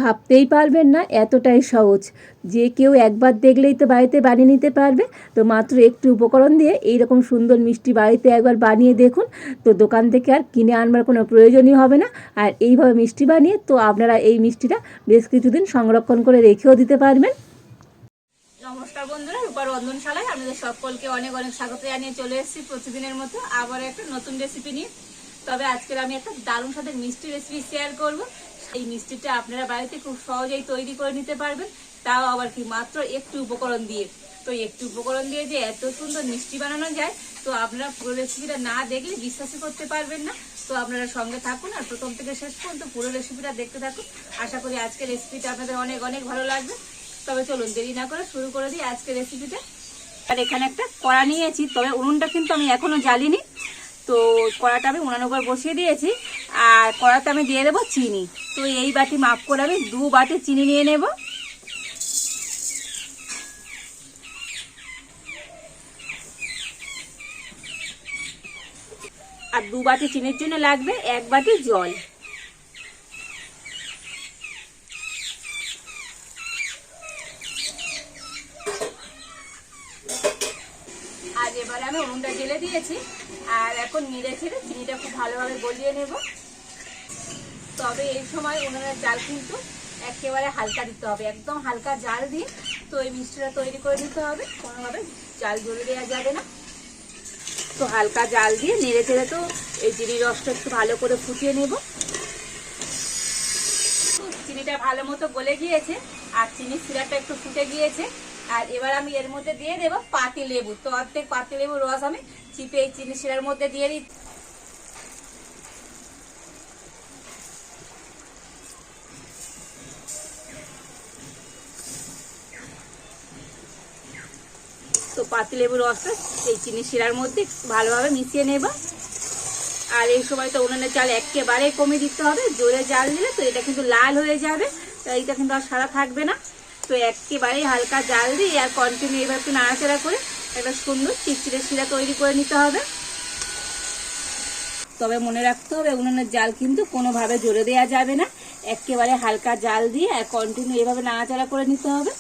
ভাবতেই পারবেন না, এতটাই সহজ। যে কেউ একবার দেখলেই তো বাড়িতে বানিয়ে নিতে পারবে। তো মাত্র একটু উপকরণ দিয়ে এইরকম সুন্দর মিষ্টি বাড়িতে একবার বানিয়ে দেখুন। তো দোকান থেকে আর কিনে আনবার কোনো প্রয়োজনই হবে না। আর এইভাবে মিষ্টি বানিয়ে তো আপনারা এই মিষ্টিটা বেশ কিছুদিন সংরক্ষণ করে রেখেও দিতে পারবেন। নমস্কার বন্ধুরা, রূপার রন্ধনশালায় আপনাদের সকলকে অনেক অনেক স্বাগত জানিয়ে চলে এসেছি প্রতিদিনের মতো আবার একটা নতুন রেসিপি নিয়ে। তবে আজকের আমি একটা দারুণ স্বাদের মিষ্টি রেসিপি শেয়ার করব। এই মিষ্টিটা আপনারা বাড়িতে খুব সহজেই তৈরি করে নিতে পারবেন, তাও আবার কি মাত্র একটু উপকরণ দিয়ে। তো একটু উপকরণ দিয়ে যে এত সুন্দর মিষ্টি বানানো যায়, তো আপনারা পুরো রেসিপিটা না দেখলে বিশ্বাসই করতে পারবেন না। তো আপনারা সঙ্গে থাকুন আর প্রথম থেকে শেষ পর্যন্ত পুরো রেসিপিটা দেখতে থাকুন। আশা করি আজকের রেসিপিটা আপনাদের অনেক অনেক ভালো লাগবে। তবে চলুন দেরি না করে শুরু করে দিই আজকের রেসিপিটা। আর এখানে একটা কড়া নিয়েছি, তবে উনুনটা কিন্তু আমি এখনো জ্বালিনি। তো কড়াটা আমি উনানের উপর বসিয়ে দিয়েছি, আর কড়াতে আমি দিয়ে দেবো চিনি। তো এই বাটি মাপ করে আমি 2 বাটি চিনি নিয়ে নেব। আর 2 বাটি চিনির জন্য লাগবে 1 বাটি জল। আর এবারে আমি উনুনটা জ্বেলে দিয়েছি, আর এখন নেড়ে ছেড়ে চিনিটা খুব ভালোভাবে গলিয়ে নেব। তবে এই সময় উনুনের জাল কিন্তু একেবারে হালকা দিতে হবে, একদম হালকা জাল দিয়ে তো এই মিষ্টিটা তৈরি করে নিতে হবে। কোনোভাবে জাল জ্বলে দেওয়া যাবে না। তো হালকা জাল দিয়ে নেড়ে ছেড়ে তো এই চিনির রসটা একটু ভালো করে ফুটিয়ে নেব। চিনিটা ভালো মতো গলে গিয়েছে আর চিনির সিরাপটা একটু ফুটে গিয়েছে। আর এবার আমি এর মধ্যে দিয়ে দেবো পাতি লেবু। তো অর্ধেক পাতি লেবুর রস আমি চিপে এই চিনি শিরার মধ্যে দিয়ে দিই। তো পাতি লেবুর রসটা এই চিনি শিরার মধ্যে ভালোভাবে মিশিয়ে নেব। আর এই সময় তো উনুনের জাল একেবারে কমিয়ে দিতে হবে, জোরে জাল দিলে তো এটা কিন্তু লাল হয়ে যাবে, তো এটা কিন্তু আর সাদা থাকবে না। তো একেবারেই হালকা জাল দিয়ে আর কন্টিনিউ এবার একটু নাড়াচাড়া করে একটা সুন্দর চিটচিটে শিরা তৈরি করে নিতে হবে। তবে মনে রাখতে হবে উনুনের জাল কিন্তু কোনোভাবে জোরে দেওয়া যাবে না, একেবারে হালকা জাল দিয়ে আর কন্টিনিউ এভাবে নাড়াচাড়া করে নিতে হবে।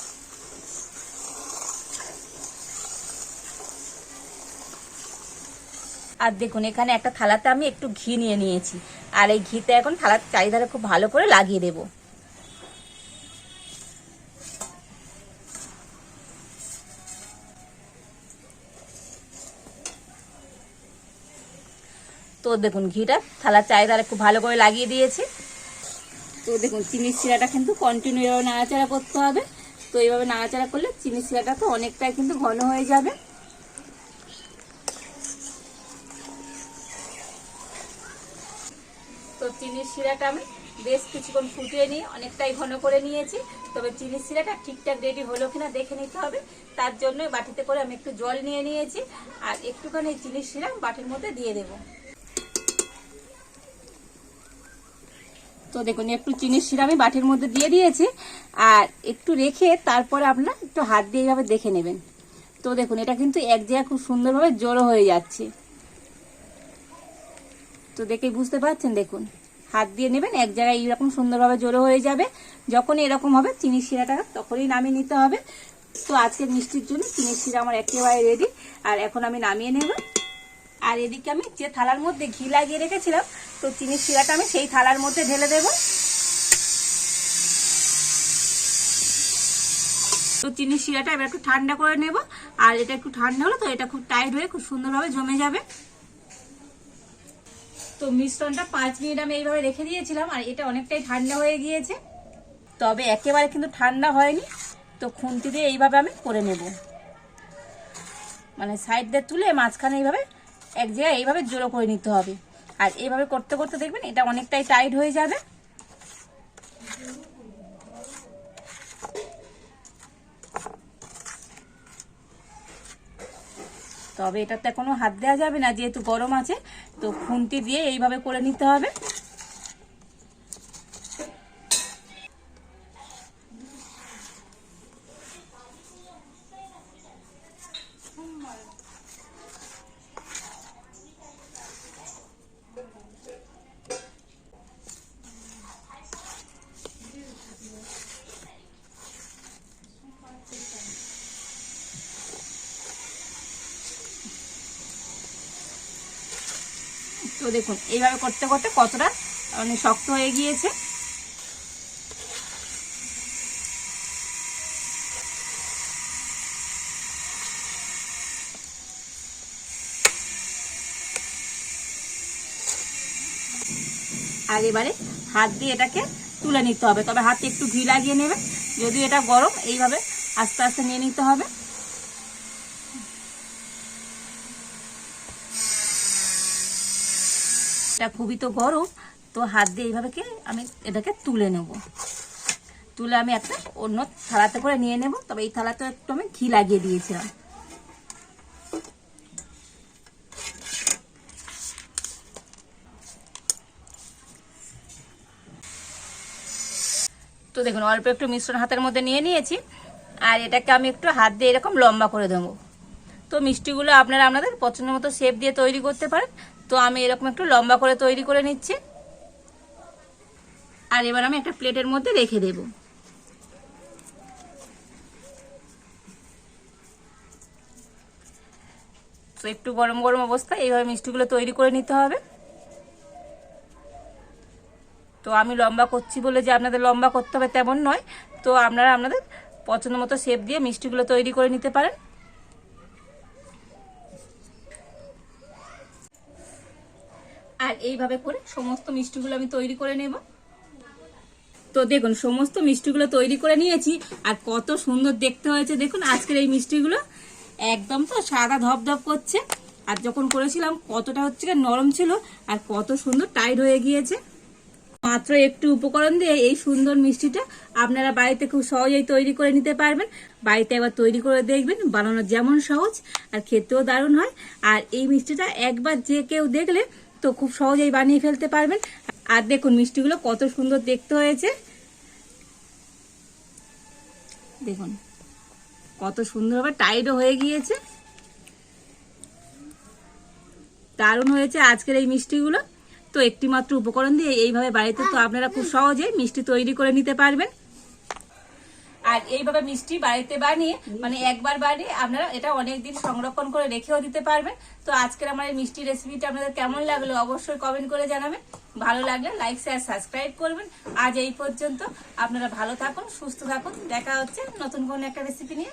আর দেখুন এখানে একটা থালাতে আমি একটু ঘি নিয়ে নিয়েছি, আর এই ঘিতে এখন থালার চারিধারে খুব ভালো করে লাগিয়ে দেব। তো দেখুন ঘিটা থালার চারিধারে খুব ভালো করে লাগিয়ে দিয়েছি। তো দেখুন চিনির শিরাটা কিন্তু কন্টিনিউ এভাবে নাড়াচাড়া করতে হবে। তো এইভাবে নাড়াচাড়া করলে চিনির শিরাটা তো অনেকটাই কিন্তু ঘন হয়ে যাবে। তো চিনির শিরাটা আমি বেশ কিছুক্ষণ ফুটিয়ে নিয়ে অনেকটাই ঘন করে নিয়েছি। তবে চিনির শিরাটা ঠিকঠাক রেডি হলো কিনা দেখে নিতে হবে, তার জন্য বাটিতে করে আমি একটু জল নিয়ে নিয়েছি আর একটুখানি চিনির শিরা বাটির মধ্যে দিয়ে দেব। তো দেখুন একটু চিনির শিরা আমি বাটির মধ্যে দিয়ে দিয়েছি, আর একটু রেখে তারপরে আপনারা একটু হাত দিয়ে এইভাবে দেখে নেবেন। তো দেখুন এটা কিন্তু এক জায়গায় খুব সুন্দরভাবে জড়ো হয়ে যাচ্ছে। তো দেখে বুঝতে পারছেন, দেখুন হাত দিয়ে নেবেন, এক জায়গায় এইরকম সুন্দরভাবে জড়ো হয়ে যাবে। যখনই এরকম হবে চিনির শিরাটা তখনই নামিয়ে নিতে হবে। তো আজকের মিষ্টির জন্য চিনির শিরা আমার একেবারে রেডি, আর এখন আমি নামিয়ে নেব। আর এদিকে আমি যে থালার মধ্যে ঘি লাগিয়ে রেখেছিলাম, তো চিনির শিরাটা আমি সেই থালার মধ্যে ঢেলে দেব। তো চিনির শিরাটা এবার একটু ঠান্ডা করে নেব, আর এটা একটু ঠান্ডা হলে তো এটা খুব টাইট হয়ে খুব সুন্দরভাবে জমে যাবে। তো মিশ্রণটা 5 মিনিট আমি এইভাবে রেখে দিয়েছিলাম, আর এটা অনেকটাই ঠান্ডা হয়ে গিয়েছে। তবে একেবারে কিন্তু ঠান্ডা হয়নি। তো খুন্তি দিয়ে এইভাবে আমি করে নেব, মানে সাইড দিয়ে তুলে মাঝখানে এইভাবে এক জায়গায় এইভাবে জোড়ো করে নিতে হবে। আর এইভাবে করতে করতে দেখবেন এটা অনেকটাই টাইট হয়ে যাবে। তবে এটাতে কোনো হাত দেওয়া যাবে না, যেহেতু গরম আছে। তো খুন্তি দিয়ে এইভাবে করে নিতে হবে। দেখুন এইভাবে করতে করতে কতটা মানে শক্ত হয়ে গিয়েছে। আর এবারে হাত দিয়ে এটাকে তুলে নিতে হবে, তবে হাতে একটু ঘি লাগিয়ে নেবে, যদি এটা গরম এইভাবে আস্তে আস্তে নিয়ে নিতে হবে। এটা খুবই তো গরম, তো হাত দিয়ে এইভাবে আমি এটাকে তুলে নেব। তুলে আমি একটা অন্য থালাতে করে নিয়ে নেব, তবে এই থালাতে একটু আমি ঘি লাগিয়ে দিয়েছিলাম। তো দেখুন অল্প একটু মিশ্রণ হাতের মধ্যে নিয়ে নিয়েছি, আর এটাকে আমি একটু হাত দিয়ে এরকম লম্বা করে দেবো। তো মিষ্টিগুলো আপনারা আপনাদের পছন্দ মতো শেপ দিয়ে তৈরি করতে পারেন। তো আমি এরকম একটু লম্বা করে তৈরি করে নিচ্ছি, আর এবার আমি একটা প্লেটের মধ্যে রেখে দেব। তো একটু গরম গরম অবস্থায় এইভাবে মিষ্টিগুলো তৈরি করে নিতে হবে। তো আমি লম্বা করছি বলে যে আপনাদের লম্বা করতে হবে তেমন নয়, তো আপনারা আপনাদের পছন্দ মতো শেপ দিয়ে মিষ্টিগুলো তৈরি করে নিতে পারেন। আর এইভাবে করে সমস্ত মিষ্টিগুলো আমি তৈরি করে নেব। তো দেখুন সমস্ত মিষ্টিগুলো তৈরি করে নিয়েছি, আর কত সুন্দর দেখতে হয়েছে দেখুন আজকের এই মিষ্টিগুলো। একদম তো সাদা ধপধপ করছে, আর যখন করেছিলাম কতটা হচ্ছে নরম ছিল, আর কত সুন্দর টাইট হয়ে গিয়েছে। মাত্র একটু উপকরণ দিয়ে এই সুন্দর মিষ্টিটা আপনারা বাড়িতে খুব সহজেই তৈরি করে নিতে পারবেন। বাড়িতে একবার তৈরি করে দেখবেন, বানানো যেমন সহজ আর খেতেও দারুণ হয়। আর এই মিষ্টিটা একবার যে কেউ দেখলে তো খুব সহজেই বানিয়ে ফেলতে পারবেন। আর দেখুন মিষ্টিগুলো কত সুন্দর দেখতে হয়েছে, দেখুন কত সুন্দরভাবে টাইটও হয়ে গিয়েছে, দারুণ হয়েছে আজকের এই মিষ্টিগুলো। তো একটি মাত্র উপকরণ দিয়ে এইভাবে বাড়িতে তো আপনারা খুব সহজে মিষ্টি তৈরি করে নিতে পারবেন। আর এইভাবে মিষ্টি বাড়িতে বানিয়ে মানে একবার বানিয়ে আপনারা এটা অনেক দিন সংরক্ষণ করে রেখেও দিতে পারবেন। তো আজকের আমার এই মিষ্টি রেসিপিটা আপনাদের কেমন লাগলো অবশ্যই কমেন্ট করে জানাবেন। ভালো লাগলে লাইক শেয়ার সাবস্ক্রাইব করবেন। আজ এই পর্যন্ত, আপনারা ভালো থাকুন, সুস্থ থাকুন, দেখা হচ্ছে নতুন কোনো একটা রেসিপি নিয়ে।